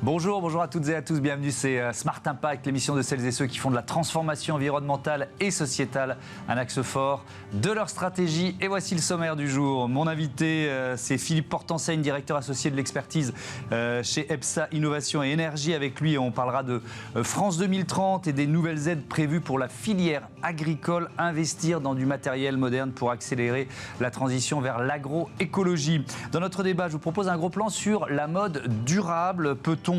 Bonjour, bonjour à toutes et à tous, bienvenue, c'est Smart Impact, l'émission de celles et ceux qui font de la transformation environnementale et sociétale un axe fort de leur stratégie. Et voici le sommaire du jour. Mon invité, c'est Philippe Portenseigne, directeur associé de l'expertise chez EPSA Innovation et Énergie. Avec lui, on parlera de France 2030 et des nouvelles aides prévues pour la filière agricole, investir dans du matériel moderne pour accélérer la transition vers l'agroécologie. Dans notre débat, je vous propose un gros plan sur la mode durable. Peut-on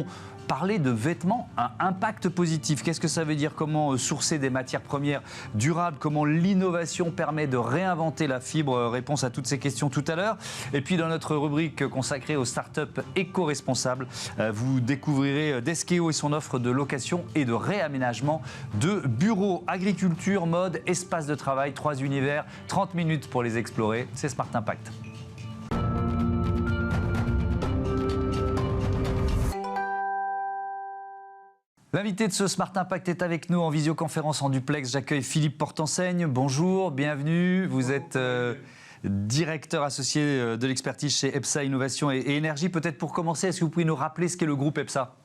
parler de vêtements à impact positif? Qu'est-ce que ça veut dire? Comment sourcer des matières premières durables? Comment l'innovation permet de réinventer la fibre? Réponse à toutes ces questions tout à l'heure. Et puis dans notre rubrique consacrée aux startups éco-responsables, vous découvrirez Deskeo et son offre de location et de réaménagement de bureaux. Agriculture, mode, espace de travail, 3 univers, 30 minutes pour les explorer. C'est Smart Impact. L'invité de ce Smart Impact est avec nous en visioconférence en duplex. J'accueille Philippe Portenseigne. Bonjour, bienvenue. Vous êtes directeur associé de l'expertise chez EPSA Innovation et Énergie. Peut-être pour commencer, est-ce que vous pouvez nous rappeler ce qu'est le groupe EPSA ?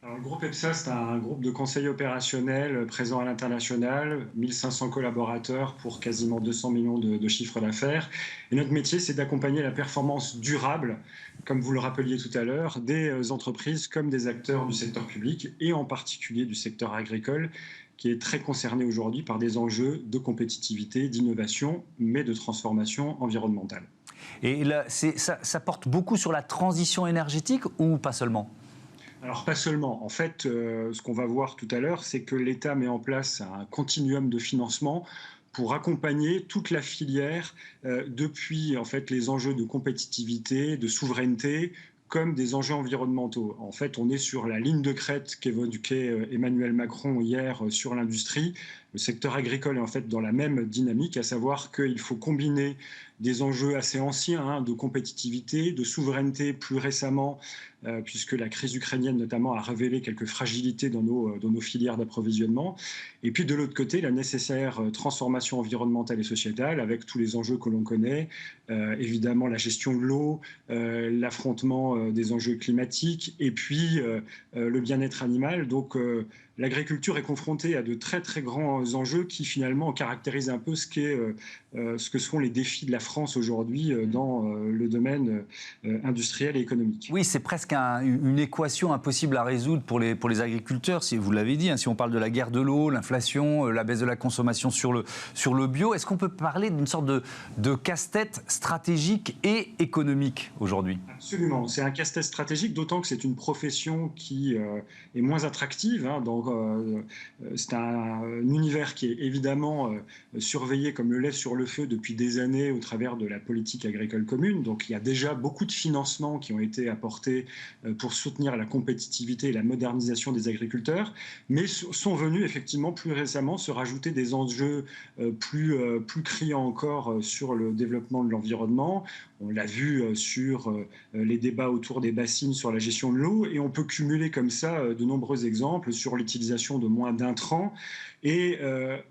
Alors, le groupe EPSA, c'est un groupe de conseil opérationnel présent à l'international, 1500 collaborateurs pour quasiment 200 millions de chiffres d'affaires. Et notre métier, c'est d'accompagner la performance durable, comme vous le rappeliez tout à l'heure, des entreprises comme des acteurs du secteur public et en particulier du secteur agricole, qui est très concerné aujourd'hui par des enjeux de compétitivité, d'innovation, mais de transformation environnementale. Et là, ça porte beaucoup sur la transition énergétique ou pas seulement ? Alors pas seulement. En fait, ce qu'on va voir tout à l'heure, c'est que l'État met en place un continuum de financement pour accompagner toute la filière depuis en fait les enjeux de compétitivité, de souveraineté, comme des enjeux environnementaux. En fait, on est sur la ligne de crête qu'évoquait Emmanuel Macron hier sur l'industrie. Le secteur agricole est en fait dans la même dynamique, à savoir qu'il faut combiner des enjeux assez anciens de compétitivité, de souveraineté plus récemment, puisque la crise ukrainienne notamment a révélé quelques fragilités dans nos filières d'approvisionnement. Et puis de l'autre côté, la nécessaire transformation environnementale et sociétale avec tous les enjeux que l'on connaît, évidemment la gestion de l'eau, l'affrontement des enjeux climatiques et puis le bien-être animal. Donc l'agriculture est confrontée à de très très grands enjeux qui finalement caractérisent un peu ce que sont les défis de la France aujourd'hui dans le domaine industriel et économique. Oui, c'est presque une équation impossible à résoudre pour les agriculteurs, si vous l'avez dit, si on parle de la guerre de l'eau, l'inflation, la baisse de la consommation sur le bio. Est-ce qu'on peut parler d'une sorte de casse-tête stratégique et économique aujourd'hui? Absolument, c'est un casse-tête stratégique, d'autant que c'est une profession qui est moins attractive. C'est un univers qui est évidemment surveillé comme le lait sur le feu depuis des années au travers de la politique agricole commune. Donc il y a déjà beaucoup de financements qui ont été apportés pour soutenir la compétitivité et la modernisation des agriculteurs, mais sont venus effectivement plus récemment se rajouter des enjeux plus criants encore sur le développement de l'environnement. On l'a vu sur les débats autour des bassines, sur la gestion de l'eau, et on peut cumuler comme ça de nombreux exemples sur l'utilisation de moins d'intrants. Et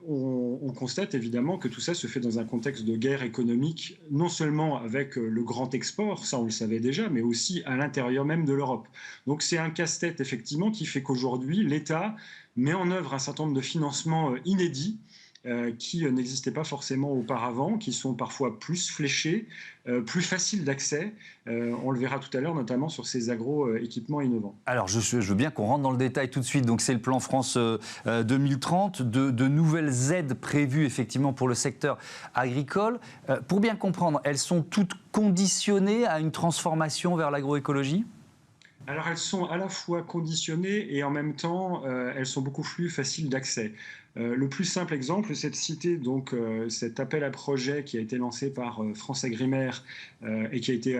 on constate évidemment que tout ça se fait dans un contexte de guerre économique, non seulement avec le grand export, ça on le savait déjà, mais aussi à l'intérieur même de l'Europe. Donc c'est un casse-tête effectivement qui fait qu'aujourd'hui l'État met en œuvre un certain nombre de financements inédits qui n'existaient pas forcément auparavant, qui sont parfois plus fléchés, plus faciles d'accès. On le verra tout à l'heure, notamment sur ces agro-équipements innovants. Alors, je veux bien qu'on rentre dans le détail tout de suite. Donc, c'est le plan France 2030, de nouvelles aides prévues effectivement pour le secteur agricole. Pour bien comprendre, elles sont toutes conditionnées à une transformation vers l'agroécologie ? Alors elles sont à la fois conditionnées et en même temps elles sont beaucoup plus faciles d'accès. Le plus simple exemple, c'est de citer donc cet appel à projet qui a été lancé par France Agrimaire et qui a été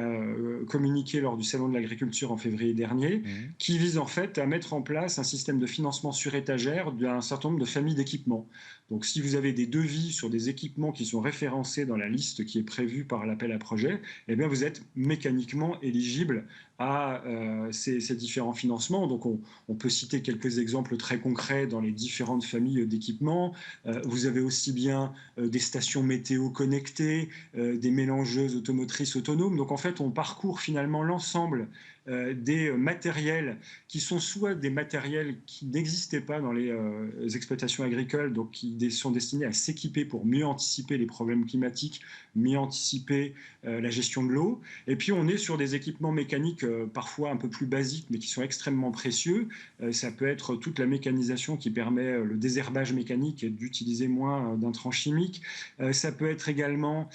communiqué lors du Salon de l'Agriculture en février dernier, qui vise en fait à mettre en place un système de financement sur étagère d'un certain nombre de familles d'équipements. Donc si vous avez des devis sur des équipements qui sont référencés dans la liste qui est prévue par l'appel à projet, eh bien vous êtes mécaniquement éligible à ces différents financements. Donc on peut citer quelques exemples très concrets dans les différentes familles d'équipements. Vous avez aussi bien des stations météo connectées, des mélangeuses automotrices autonomes. Donc en fait, on parcourt finalement l'ensemble des matériels qui sont soit des matériels qui n'existaient pas dans les exploitations agricoles, donc qui sont destinés à s'équiper pour mieux anticiper les problèmes climatiques, mieux anticiper la gestion de l'eau. Et puis on est sur des équipements mécaniques parfois un peu plus basiques, mais qui sont extrêmement précieux. Ça peut être toute la mécanisation qui permet le désherbage mécanique et d'utiliser moins d'intrants chimiques. Ça peut être également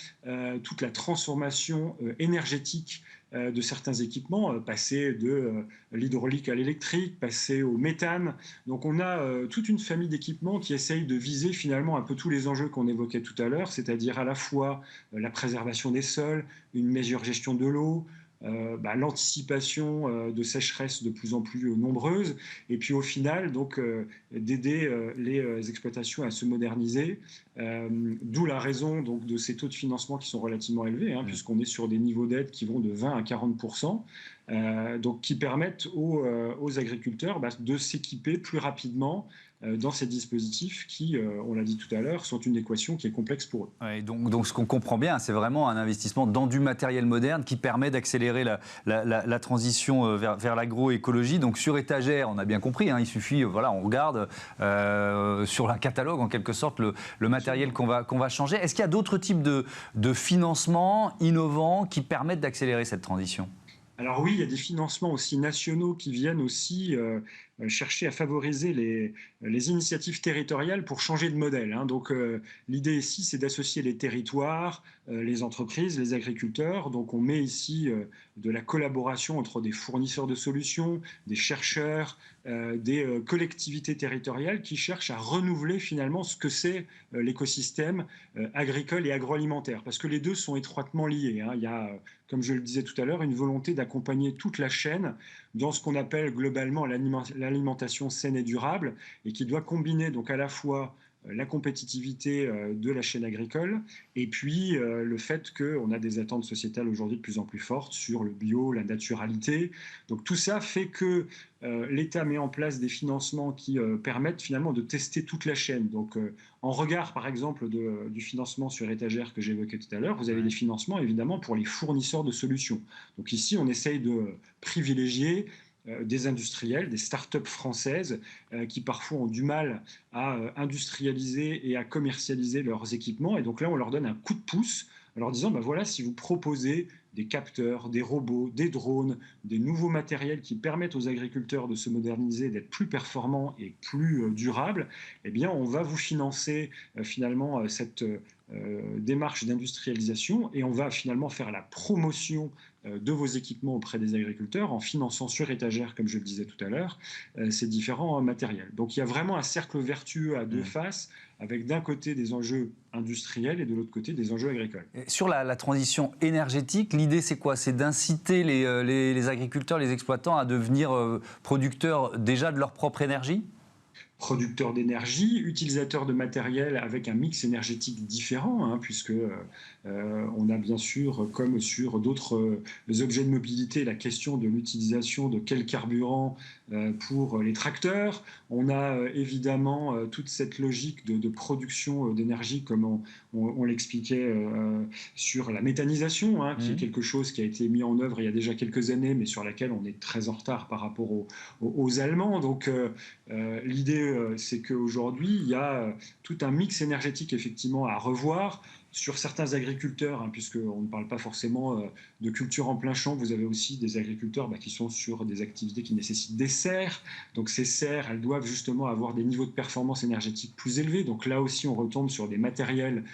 toute la transformation énergétique de certains équipements, passer de l'hydraulique à l'électrique, passer au méthane. Donc on a toute une famille d'équipements qui essayent de viser finalement un peu tous les enjeux qu'on évoquait tout à l'heure, c'est-à-dire à la fois la préservation des sols, une meilleure gestion de l'eau, l'anticipation de sécheresses de plus en plus nombreuses, et puis au final donc d'aider les exploitations à se moderniser, d'où la raison donc de ces taux de financement qui sont relativement élevés, puisqu'on est sur des niveaux d'aide qui vont de 20 à 40%, donc qui permettent aux agriculteurs de s'équiper plus rapidement dans ces dispositifs qui, on l'a dit tout à l'heure, sont une équation qui est complexe pour eux. Ouais, donc ce qu'on comprend bien, c'est vraiment un investissement dans du matériel moderne qui permet d'accélérer la transition vers l'agroécologie. Donc sur étagère, on a bien compris, il suffit, on regarde sur un catalogue en quelque sorte le matériel qu'on va changer. Est-ce qu'il y a d'autres types de financements innovants qui permettent d'accélérer cette transition ? Alors oui, il y a des financements aussi nationaux qui viennent aussi chercher à favoriser les initiatives territoriales pour changer de modèle. Donc l'idée ici, c'est d'associer les territoires, les entreprises, les agriculteurs. Donc on met ici de la collaboration entre des fournisseurs de solutions, des chercheurs, des collectivités territoriales qui cherchent à renouveler finalement ce que c'est l'écosystème agricole et agroalimentaire. Parce que les deux sont étroitement liés. Il y a, comme je le disais tout à l'heure, une volonté d'accompagner toute la chaîne dans ce qu'on appelle globalement l'alimentation saine et durable, et qui doit combiner donc à la fois la compétitivité de la chaîne agricole et puis le fait qu'on a des attentes sociétales aujourd'hui de plus en plus fortes sur le bio, la naturalité. Donc tout ça fait que l'État met en place des financements qui permettent finalement de tester toute la chaîne. Donc en regard par exemple du financement sur étagère que j'évoquais tout à l'heure, vous avez des financements évidemment pour les fournisseurs de solutions. Donc ici on essaye de privilégier des industriels, des start-up françaises qui parfois ont du mal à industrialiser et à commercialiser leurs équipements. Et donc là, on leur donne un coup de pouce en leur disant, voilà, si vous proposez des capteurs, des robots, des drones, des nouveaux matériels qui permettent aux agriculteurs de se moderniser, d'être plus performants et plus durables, eh bien, on va vous financer finalement cette démarche d'industrialisation et on va finalement faire la promotion de vos équipements auprès des agriculteurs en finançant sur étagère, comme je le disais tout à l'heure, ces différents matériels. Donc il y a vraiment un cercle vertueux à deux faces, avec d'un côté des enjeux industriels et de l'autre côté des enjeux agricoles. Et sur la transition énergétique, l'idée c'est quoi ? C'est d'inciter les agriculteurs, les exploitants à devenir producteurs déjà de leur propre énergie ? Producteurs d'énergie, utilisateurs de matériel avec un mix énergétique différent, puisque on a bien sûr, comme sur d'autres objets de mobilité, la question de l'utilisation de quel carburant pour les tracteurs. On a évidemment toute cette logique de production d'énergie, comme on l'expliquait sur la méthanisation, qui est quelque chose qui a été mis en œuvre il y a déjà quelques années, mais sur laquelle on est très en retard par rapport aux Allemands. Donc l'idée, c'est qu'aujourd'hui, il y a tout un mix énergétique effectivement à revoir. Sur certains agriculteurs, puisqu'on ne parle pas forcément de culture en plein champ, vous avez aussi des agriculteurs qui sont sur des activités qui nécessitent des serres. Donc ces serres, elles doivent justement avoir des niveaux de performance énergétique plus élevés. Donc là aussi, on retombe sur des matériels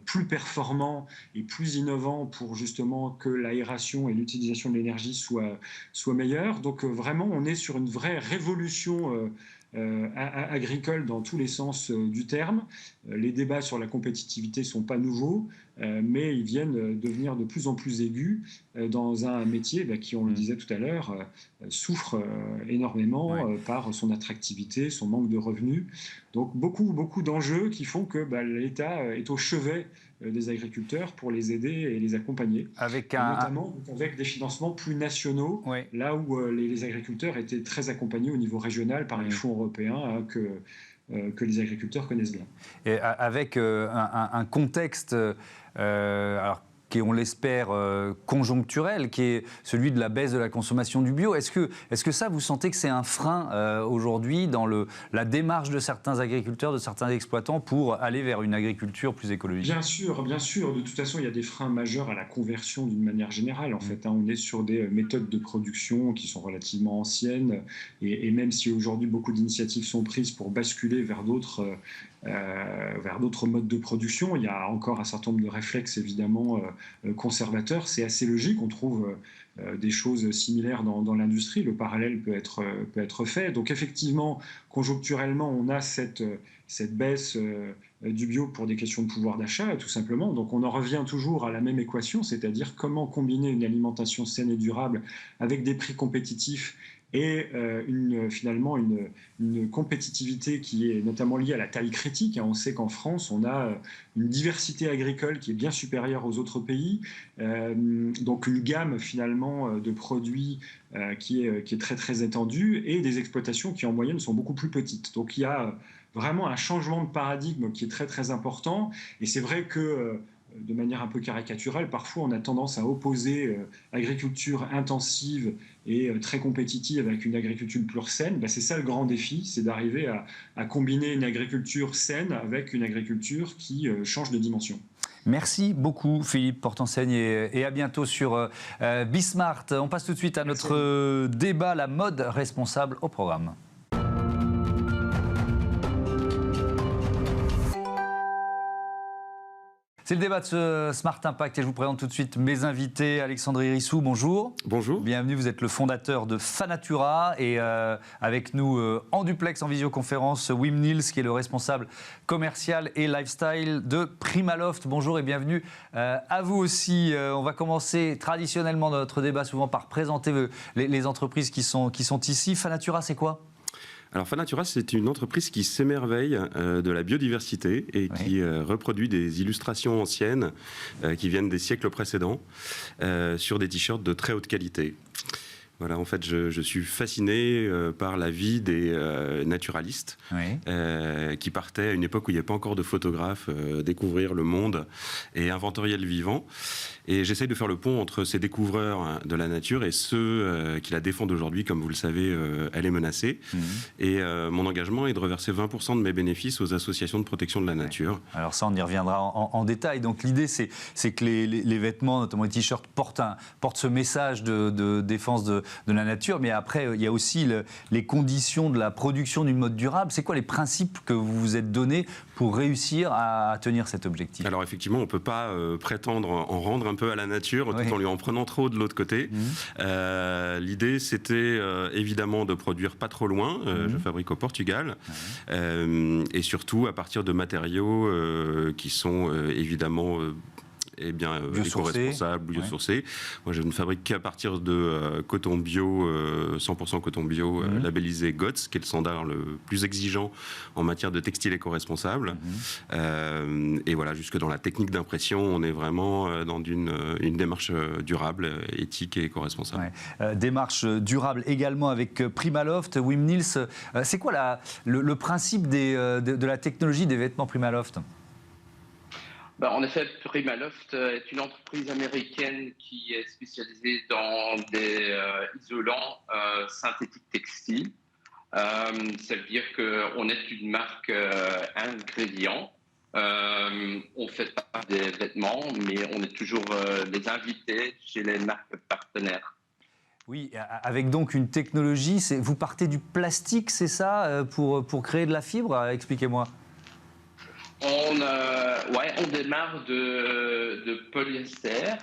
plus performants et plus innovants pour justement que l'aération et l'utilisation de l'énergie soient meilleures. Donc vraiment, on est sur une vraie révolution agricole dans tous les sens du terme. Les débats sur la compétitivité ne sont pas nouveaux, mais ils viennent devenir de plus en plus aigus dans un métier qui, on le disait tout à l'heure, souffre énormément par son attractivité, son manque de revenus. Donc beaucoup d'enjeux qui font que l'État est au chevet des agriculteurs pour les aider et les accompagner. Avec Notamment avec des financements plus nationaux, oui. là où les agriculteurs étaient très accompagnés au niveau régional par les fonds européens que les agriculteurs connaissent bien. Et avec un contexte alors, qui est, on l'espère, conjoncturel, qui est celui de la baisse de la consommation du bio. Est-ce que ça, vous sentez que c'est un frein aujourd'hui dans la démarche de certains agriculteurs, de certains exploitants pour aller vers une agriculture plus écologique? Bien sûr, bien sûr. De toute façon, il y a des freins majeurs à la conversion d'une manière générale. En fait, on est sur des méthodes de production qui sont relativement anciennes et même si aujourd'hui beaucoup d'initiatives sont prises pour basculer vers d'autres modes de production, il y a encore un certain nombre de réflexes évidemment conservateurs. C'est assez logique. On trouve des choses similaires dans l'industrie. Le parallèle peut être fait. Donc effectivement, conjoncturellement, on a cette baisse du bio pour des questions de pouvoir d'achat, tout simplement. Donc on en revient toujours à la même équation, c'est-à-dire comment combiner une alimentation saine et durable avec des prix compétitifs et finalement une compétitivité qui est notamment liée à la taille critique. On sait qu'en France, on a une diversité agricole qui est bien supérieure aux autres pays, donc une gamme finalement de produits qui est très très étendue et des exploitations qui en moyenne sont beaucoup plus petites. Donc il y a vraiment un changement de paradigme qui est très très important et c'est vrai que de manière un peu caricaturale, parfois on a tendance à opposer agriculture intensive et très compétitive avec une agriculture plus saine. C'est ça le grand défi, c'est d'arriver à combiner une agriculture saine avec une agriculture qui change de dimension. Merci beaucoup Philippe Portenseigne et à bientôt sur Bismart. On passe tout de suite à notre débat, la mode responsable au programme. C'est le débat de ce Smart Impact et je vous présente tout de suite mes invités. Alexandre Hérissou, bonjour. Bonjour. Bienvenue, vous êtes le fondateur de Fanatura et avec nous en duplex, en visioconférence, Wim Niels qui est le responsable commercial et lifestyle de Primaloft. Bonjour et bienvenue à vous aussi. On va commencer traditionnellement dans notre débat souvent par présenter les entreprises qui sont ici. Fanatura, c'est quoi ? Alors Fanatura, c'est une entreprise qui s'émerveille de la biodiversité et qui reproduit des illustrations anciennes qui viennent des siècles précédents sur des t-shirts de très haute qualité. Voilà, en fait, je suis fasciné par la vie des naturalistes qui partaient à une époque où il n'y avait pas encore de photographes, découvrir le monde et inventorier le vivant. Et j'essaye de faire le pont entre ces découvreurs de la nature et ceux qui la défendent aujourd'hui. Comme vous le savez, elle est menacée. Et mon engagement est de reverser 20% de mes bénéfices aux associations de protection de la nature. Alors ça, on y reviendra en détail. Donc l'idée, c'est que les vêtements, notamment les t-shirts, portent ce message de défense de la nature. Mais après, il y a aussi les conditions de la production d'une mode durable. C'est quoi les principes que vous vous êtes donnés pour réussir à tenir cet objectif ? Alors effectivement, on ne peut pas prétendre en rendre un peu à la nature tout en lui en prenant trop de l'autre côté. L'idée, c'était évidemment de produire pas trop loin. Je fabrique au Portugal. Et surtout à partir de matériaux qui sont évidemment éco-responsables, biosourcés. Moi, je ne fabrique qu'à partir de coton bio, 100% coton bio, labellisé GOTS, qui est le standard le plus exigeant en matière de textile éco-responsable. Et voilà, jusque dans la technique d'impression, on est vraiment dans une démarche durable, éthique et éco-responsable. Démarche durable également avec Primaloft. Wim Niels, c'est quoi le principe de la technologie des vêtements Primaloft ? En effet, Primaloft est une entreprise américaine qui est spécialisée dans des isolants synthétiques textiles. Ça veut dire qu'on est une marque ingrédient. On fait pas des vêtements, mais on est toujours les invités chez les marques partenaires. Oui, avec donc une technologie, vous partez du plastique, c'est ça, pour créer de la fibre ? Expliquez-moi. On démarre de polyester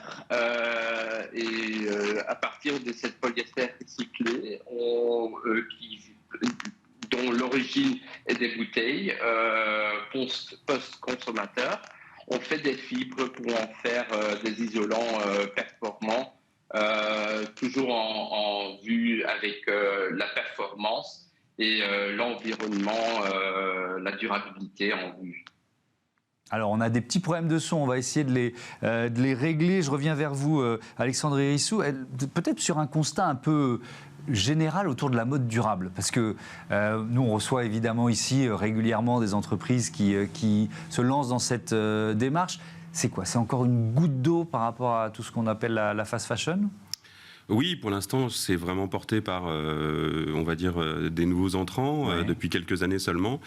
et à partir de cette polyester recyclée, dont l'origine est des bouteilles post-consommateurs, on fait des fibres pour en faire des isolants performants, toujours en vue avec la performance et l'environnement, la durabilité en vue. Alors, on a des petits problèmes de son, on va essayer de les régler. Je reviens vers vous, Alexandre Hérissou, peut-être sur un constat un peu général autour de la mode durable. Parce que nous, on reçoit évidemment ici régulièrement des entreprises qui se lancent dans cette démarche. C'est quoi? C'est encore une goutte d'eau par rapport à tout ce qu'on appelle la fast fashion? Oui, pour l'instant, c'est vraiment porté par, on va dire, des nouveaux entrants, depuis quelques années seulement.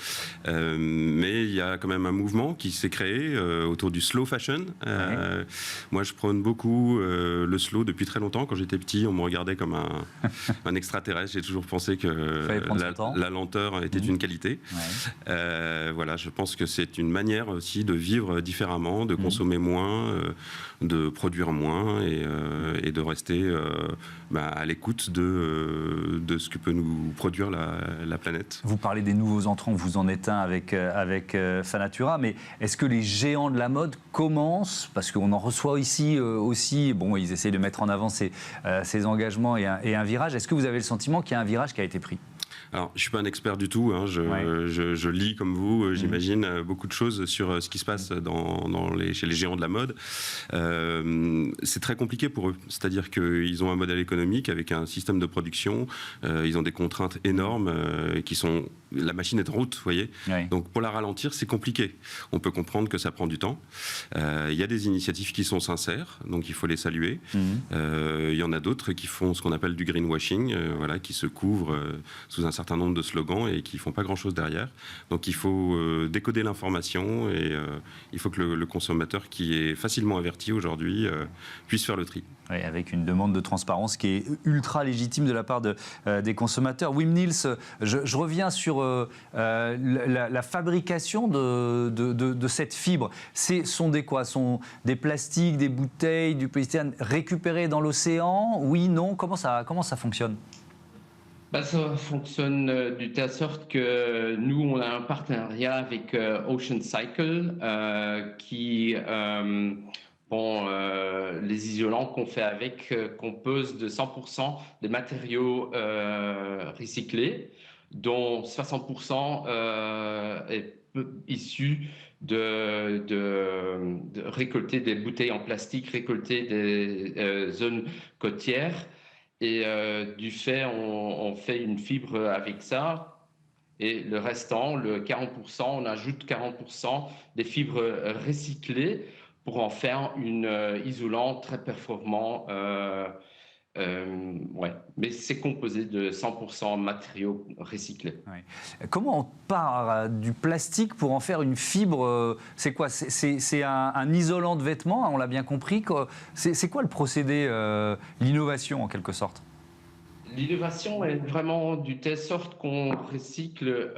Mais il y a quand même un mouvement qui s'est créé autour du slow fashion. Moi, je prône beaucoup le slow depuis très longtemps. Quand j'étais petit, on me regardait comme un extraterrestre. J'ai toujours pensé que la lenteur était une qualité. Voilà, je pense que c'est une manière aussi de vivre différemment, de consommer moins, de produire moins et de rester à l'écoute de ce que peut nous produire la planète. Vous parlez des nouveaux entrants, vous en êtes un avec Fanatura, mais est-ce que les géants de la mode commencent, parce qu'on en reçoit ici aussi, bon, ils essayent de mettre en avant ces engagements et un virage, est-ce que vous avez le sentiment qu'il y a un virage qui a été pris ? Alors, je ne suis pas un expert du tout, hein. Je lis comme vous, j'imagine, beaucoup de choses sur ce qui se passe chez les géants de la mode. C'est très compliqué pour eux, c'est-à-dire qu'ils ont un modèle économique avec un système de production, ils ont des contraintes énormes la machine est en route, vous voyez. Donc pour la ralentir, c'est compliqué. On peut comprendre que ça prend du temps. Il y a des initiatives qui sont sincères, donc il faut les saluer. Il y en a d'autres qui font ce qu'on appelle du greenwashing, qui se couvrent sous un certain nombre de slogans et qui ne font pas grand-chose derrière. Donc il faut décoder l'information et il faut que le consommateur qui est facilement averti aujourd'hui puisse faire le tri. Oui, avec une demande de transparence qui est ultra légitime de la part des consommateurs. Wim Niels, je reviens sur la fabrication de cette fibre. Sont des quoi? Sont des plastiques, des bouteilles, du polystyrène récupérés dans l'océan? Oui, non? Comment ça fonctionne? Ça fonctionne de telle sorte que nous, on a un partenariat avec Ocean Cycle qui... les isolants qu'on fait avec composent de 100% des matériaux recyclés, dont 60% est issu de récolter des bouteilles en plastique, récolter des zones côtières. Et du fait, on fait une fibre avec ça. Et le restant, le 40%, on ajoute 40% des fibres recyclées pour en faire une isolant très performant. Mais c'est composé de 100% matériaux recyclés. Comment on part du plastique pour en faire une fibre? C'est quoi? C'est un isolant de vêtements, on l'a bien compris. C'est quoi le procédé, l'innovation en quelque sorte? L'innovation est vraiment de telle sorte qu'on recycle.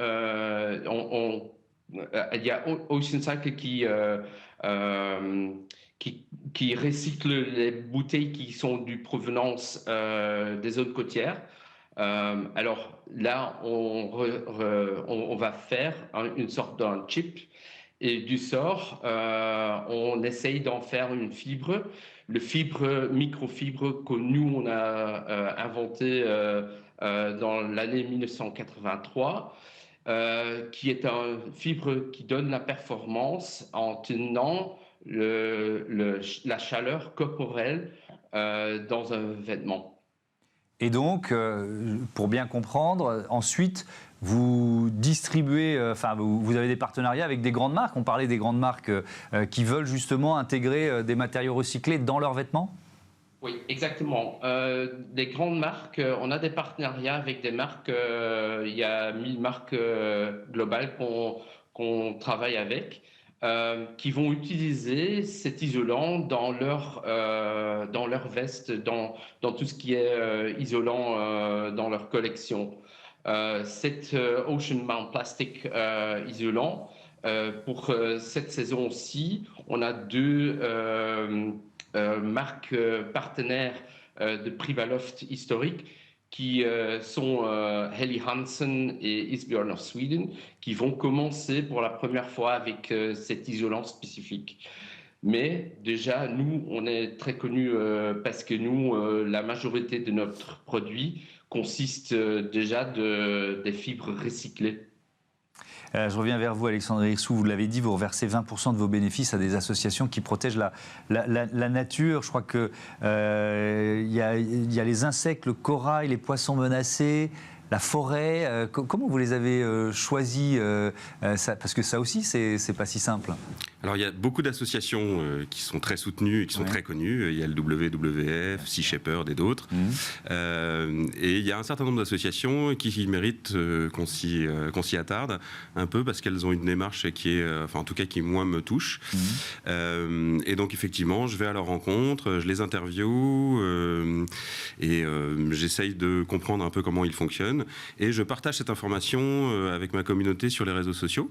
Il y a Ocean Cycle qui recycle les bouteilles qui sont de provenance des zones côtières. Alors là, on va faire une sorte d'un chip et du sort, on essaye d'en faire une fibre. Le microfibre que nous, on a inventé dans l'année 1983, qui est un fibre qui donne la performance en tenant la chaleur corporelle dans un vêtement. Et donc, pour bien comprendre, ensuite, vous distribuez, vous avez des partenariats avec des grandes marques. On parlait des grandes marques qui veulent justement intégrer des matériaux recyclés dans leurs vêtements? Oui, exactement. Des grandes marques, on a des partenariats avec des marques, il y a 1000 marques globales qu'on travaille avec, qui vont utiliser cet isolant dans leur veste, dans tout ce qui est isolant dans leur collection. Cet Ocean Mount Plastic isolant, pour cette saison-ci, on a deux marques partenaires de Privaloft historiques qui sont Helly Hansen et Isbjörn of Sweden, qui vont commencer pour la première fois avec cet isolant spécifique. Mais déjà, nous, on est très connus parce que nous, la majorité de notre produit consiste déjà des fibres recyclées. Je reviens vers vous, Alexandre Rixou. Vous l'avez dit, vous reversez 20% de vos bénéfices à des associations qui protègent la nature. Je crois qu'il y a les insectes, le corail, les poissons menacés, la forêt. Comment vous les avez choisis parce que ça aussi, c'est pas si simple. Alors, il y a beaucoup d'associations qui sont très soutenues et qui sont très connues. Il y a le WWF, Sea Shepherd et d'autres. Et il y a un certain nombre d'associations qui méritent qu'on s'y attarde un peu parce qu'elles ont une démarche qui est, enfin en tout cas qui moi me touche. Et donc effectivement, je vais à leur rencontre, je les interviewe et j'essaye de comprendre un peu comment ils fonctionnent. Et je partage cette information avec ma communauté sur les réseaux sociaux.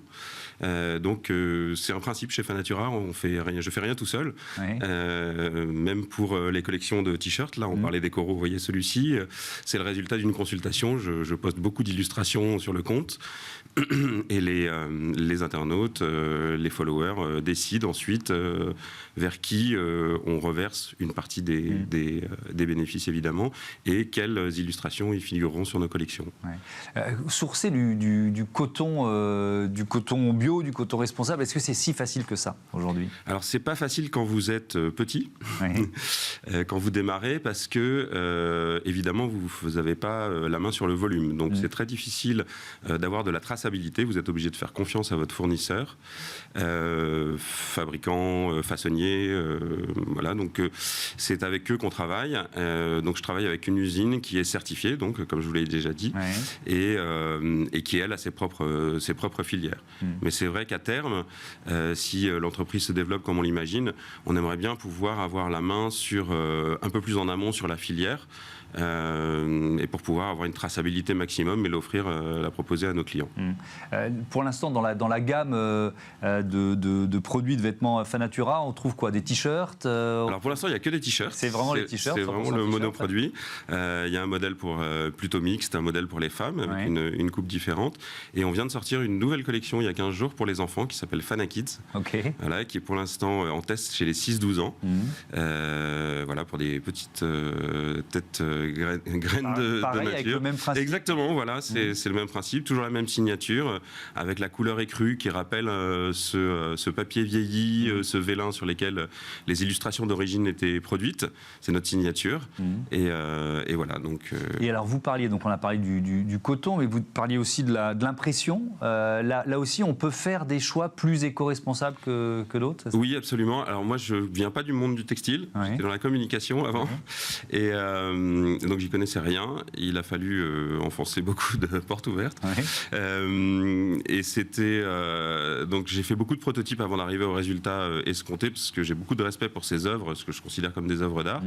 Donc c'est un principe chez Fanatura, je fais rien tout seul. Même pour les collections de t-shirts, là on parlait des coraux, vous voyez celui-ci, c'est le résultat d'une consultation. Je poste beaucoup d'illustrations sur le compte et les internautes, les followers décident ensuite vers qui on reverse une partie des bénéfices évidemment et quelles illustrations y figureront sur nos collections. Sourcer du coton bio, du coton responsable, est-ce que c'est si facile que ça aujourd'hui? Alors c'est pas facile quand vous êtes petit, quand vous démarrez, parce que évidemment vous n'avez pas la main sur le volume, donc c'est très difficile d'avoir de la traçabilité. Vous êtes obligé de faire confiance à votre fournisseur, fabricant, façonnier, voilà. Donc c'est avec eux qu'on travaille. Donc je travaille avec une usine qui est certifiée, donc comme je vous l'ai déjà dit, et qui elle a ses propres filières. Mais c'est vrai qu'à terme, si l'entreprise se développe comme on l'imagine, on aimerait bien pouvoir avoir la main sur un peu plus en amont sur la filière. Et pour pouvoir avoir une traçabilité maximum et la proposer à nos clients. Pour l'instant, dans la gamme de produits de vêtements Fanatura, on trouve quoi? Des t-shirts Alors pour l'instant, il n'y a que des t-shirts. C'est vraiment les t-shirts. C'est vraiment le monoproduit. Il y a un modèle plutôt mixte, un modèle pour les femmes avec une coupe différente. Et on vient de sortir une nouvelle collection il y a 15 jours pour les enfants qui s'appelle Fanakids. Voilà, qui est pour l'instant en test chez les 6-12 ans. Voilà, pour des petites têtes graines de nature. Avec le même principe. Exactement, voilà, c'est le même principe, toujours la même signature, avec la couleur écrue qui rappelle ce papier vieilli, ce vélin sur lesquels les illustrations d'origine étaient produites. C'est notre signature. Et voilà. Donc, Et alors vous parliez, donc on a parlé du coton, mais vous parliez aussi de l'impression. Là aussi, on peut faire des choix plus éco-responsables que d'autres? Oui, absolument. Alors moi, je viens pas du monde du textile. J'étais dans la communication avant. Et donc j'y connaissais rien. Il a fallu enfoncer beaucoup de portes ouvertes. Et c'était donc j'ai fait beaucoup de prototypes avant d'arriver au résultat escompté, parce que j'ai beaucoup de respect pour ces œuvres, ce que je considère comme des œuvres d'art.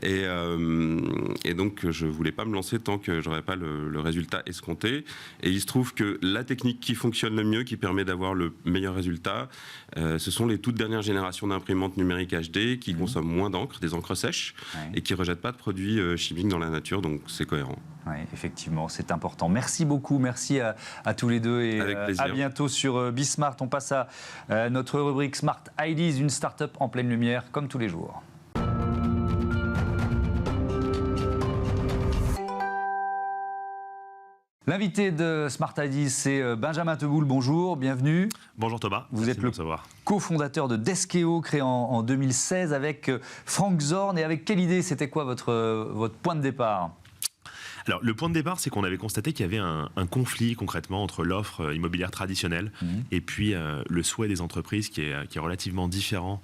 Et donc je voulais pas me lancer tant que j'aurais pas le résultat escompté. Et il se trouve que la technique qui fonctionne le mieux, qui permet d'avoir le meilleur résultat, ce sont les toutes dernières générations d'imprimantes numériques HD qui consomment moins d'encre, des encres sèches, et qui rejettent pas de produits chimiques dans la nature, donc c'est cohérent. Oui, effectivement, c'est important. Merci beaucoup, merci à tous les deux et à bientôt sur Bismart. On passe à notre rubrique Smart Ideas, une start-up en pleine lumière, comme tous les jours. L'invité de Smart Ideas, c'est Benjamin Teboul. Bonjour, bienvenue. Bonjour Thomas. Vous êtes le cofondateur de Deskeo, créé en 2016 avec Frank Zorn. Et avec quelle idée? C'était quoi votre point de départ? Alors, le point de départ, c'est qu'on avait constaté qu'il y avait un conflit concrètement entre l'offre immobilière traditionnelle et puis le souhait des entreprises qui est relativement différent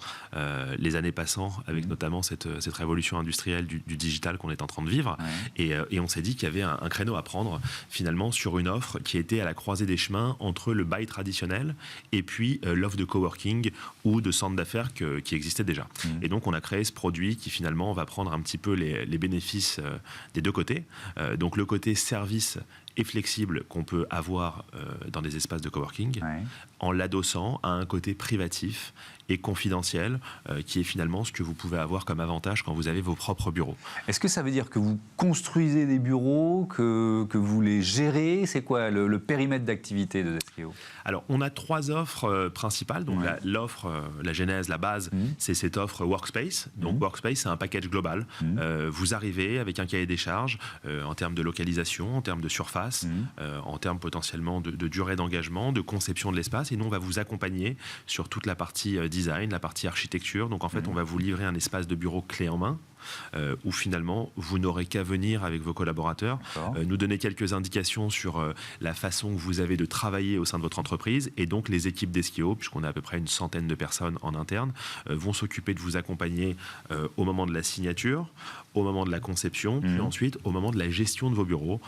les années passant, avec notamment cette révolution industrielle du digital qu'on est en train de vivre. Et on s'est dit qu'il y avait un créneau à prendre finalement sur une offre qui était à la croisée des chemins entre le bail traditionnel et puis l'offre de coworking ou de centre d'affaires qui existait déjà. Et donc, on a créé ce produit qui finalement va prendre un petit peu les bénéfices des deux côtés. Donc le côté service et flexible qu'on peut avoir dans des espaces de coworking, en l'adossant à un côté privatif et confidentiel, qui est finalement ce que vous pouvez avoir comme avantage quand vous avez vos propres bureaux. Est-ce que ça veut dire que vous construisez des bureaux, que vous les gérez? C'est quoi le périmètre d'activité de Deskeo? Alors, on a 3 offres principales. Donc, l'offre, la genèse, la base, c'est cette offre Workspace. Donc, Workspace, c'est un package global. Vous arrivez avec un cahier des charges en termes de localisation, en termes de surface, en termes potentiellement de durée d'engagement, de conception de l'espace. Et nous, on va vous accompagner sur toute la partie design, la partie architecture. Donc, en fait, on va vous livrer un espace de bureau clé en main, où finalement vous n'aurez qu'à venir avec vos collaborateurs, nous donner quelques indications sur la façon que vous avez de travailler au sein de votre entreprise, et donc les équipes Deskeo, puisqu'on a à peu près une centaine de personnes en interne, vont s'occuper de vous accompagner au moment de la signature, au moment de la conception, puis ensuite au moment de la gestion de vos bureaux.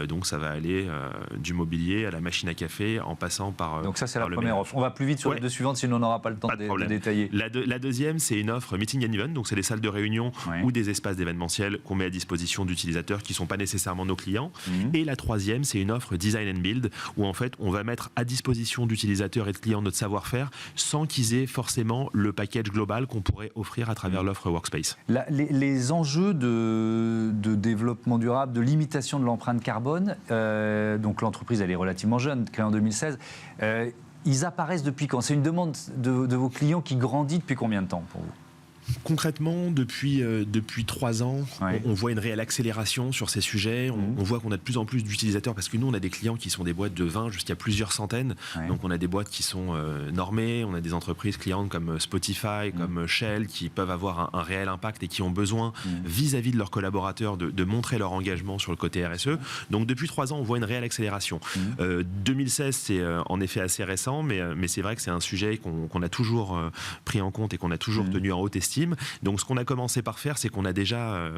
Donc ça va aller du mobilier à la machine à café en passant par... Donc ça c'est la première offre. On va plus vite sur les deux suivantes, sinon on n'aura pas le temps de détailler. La deuxième, c'est une offre Meeting and Event, donc c'est les salles de réunion ou des espaces d'événementiel qu'on met à disposition d'utilisateurs qui ne sont pas nécessairement nos clients. Et la troisième, c'est une offre Design and Build, où en fait on va mettre à disposition d'utilisateurs et de clients notre savoir-faire sans qu'ils aient forcément le package global qu'on pourrait offrir à travers l'offre Workspace. Les enjeux de développement durable, de limitation de l'empreinte carbone, donc l'entreprise elle est relativement jeune, créée en 2016, ils apparaissent depuis quand? C'est une demande de vos clients qui grandit depuis combien de temps pour vous? Concrètement, depuis 3 ans, on voit une réelle accélération sur ces sujets. On voit qu'on a de plus en plus d'utilisateurs, parce que nous, on a des clients qui sont des boîtes de 20 jusqu'à plusieurs centaines. Donc, on a des boîtes qui sont normées. On a des entreprises clientes comme Spotify, comme Shell, qui peuvent avoir un réel impact et qui ont besoin, vis-à-vis de leurs collaborateurs, de montrer leur engagement sur le côté RSE. Donc, depuis 3 ans, on voit une réelle accélération. 2016, c'est en effet assez récent, mais c'est vrai que c'est un sujet qu'on a toujours pris en compte et qu'on a toujours tenu en haute estime. Donc ce qu'on a commencé par faire, c'est qu'on a déjà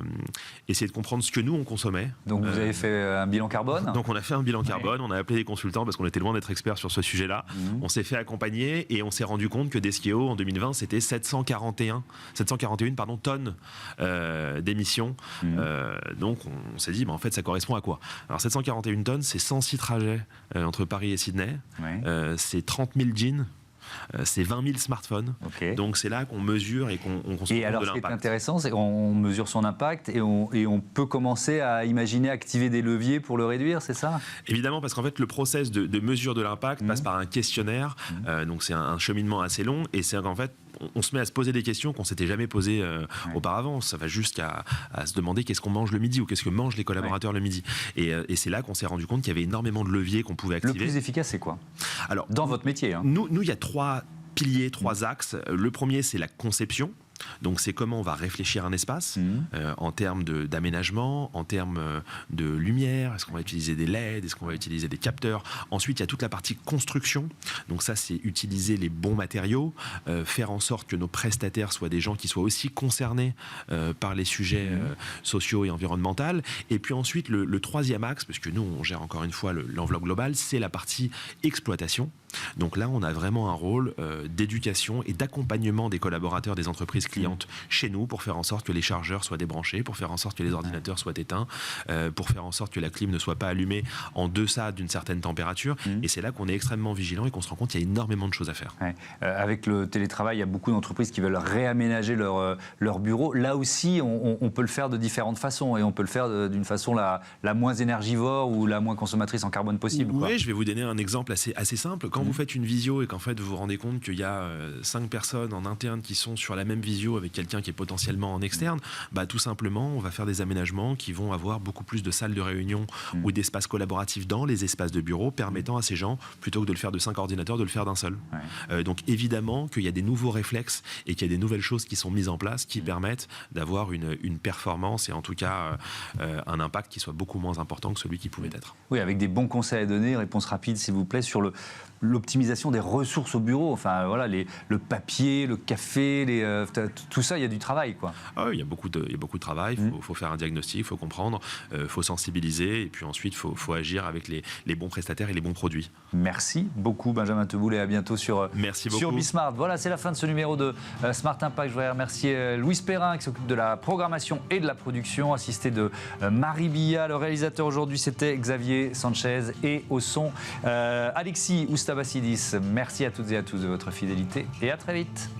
essayé de comprendre ce que nous on consommait. Donc vous avez fait un bilan carbone? Donc on a fait un bilan carbone, on a appelé des consultants parce qu'on était loin d'être experts sur ce sujet-là. On s'est fait accompagner et on s'est rendu compte que Deskeo en 2020 c'était 741 tonnes d'émissions. Donc on s'est dit en fait ça correspond à quoi? Alors 741 tonnes, c'est 106 trajets entre Paris et Sydney, c'est 30 000 jeans. C'est 20 000 smartphones. Donc c'est là qu'on mesure et qu'on se rend compte de l'impact. Et alors ce qui est intéressant, c'est qu'on mesure son impact et on peut commencer à imaginer activer des leviers pour le réduire, c'est ça? Évidemment, parce qu'en fait le process de mesure de l'impact passe par un questionnaire. Donc c'est un cheminement assez long, et c'est qu'en fait on se met à se poser des questions qu'on ne s'était jamais posées auparavant. Ça va jusqu'à se demander qu'est-ce qu'on mange le midi ou qu'est-ce que mangent les collaborateurs le midi. Et c'est là qu'on s'est rendu compte qu'il y avait énormément de leviers qu'on pouvait activer. Le plus efficace, c'est quoi? Alors, dans votre métier, nous, il y a 3 piliers, 3 axes. Le premier, c'est la conception. Donc c'est comment on va réfléchir un espace en termes d'aménagement, en termes de lumière. Est-ce qu'on va utiliser des LED? Est-ce qu'on va utiliser des capteurs? Ensuite, il y a toute la partie construction. Donc ça, c'est utiliser les bons matériaux, faire en sorte que nos prestataires soient des gens qui soient aussi concernés par les sujets sociaux et environnementaux. Et puis ensuite, le troisième axe, parce que nous, on gère encore une fois l'enveloppe globale, c'est la partie exploitation. Donc là, on a vraiment un rôle d'éducation et d'accompagnement des collaborateurs des entreprises clientes chez nous, pour faire en sorte que les chargeurs soient débranchés, pour faire en sorte que les ordinateurs soient éteints, pour faire en sorte que la clim ne soit pas allumée en deçà d'une certaine température. Et c'est là qu'on est extrêmement vigilant et qu'on se rend compte qu'il y a énormément de choses à faire. Avec le télétravail, il y a beaucoup d'entreprises qui veulent réaménager leur bureau. Là aussi, on peut le faire de différentes façons, et on peut le faire d'une façon la moins énergivore ou la moins consommatrice en carbone possible. Oui, je vais vous donner un exemple assez simple. Quand vous faites une visio et qu'en fait vous vous rendez compte qu'il y a 5 personnes en interne qui sont sur la même visio avec quelqu'un qui est potentiellement en externe, tout simplement on va faire des aménagements qui vont avoir beaucoup plus de salles de réunion ou d'espaces collaboratifs dans les espaces de bureau, permettant à ces gens, plutôt que de le faire de 5 ordinateurs, de le faire d'un seul. Donc évidemment qu'il y a des nouveaux réflexes et qu'il y a des nouvelles choses qui sont mises en place qui permettent d'avoir une performance et en tout cas un impact qui soit beaucoup moins important que celui qui pouvait être. Oui, avec des bons conseils à donner, réponse rapide s'il vous plaît, sur l'optimisation des ressources au bureau. Enfin voilà, le papier, le café, tout ça, il y a du travail, quoi. Il y a beaucoup de travail. Il faut faire un diagnostic, il faut comprendre, il faut sensibiliser, et puis ensuite il faut agir avec les bons prestataires et les bons produits. Merci beaucoup Benjamin Teboul, et à bientôt sur Bismart. Voilà, c'est la fin de ce numéro de Smart Impact. Je voudrais remercier Louis Perrin qui s'occupe de la programmation et de la production, assisté de Marie Billa. Le réalisateur aujourd'hui, c'était Xavier Sanchez, et au son Alexis Oustabassidis. Merci à toutes et à tous de votre fidélité, et à très vite.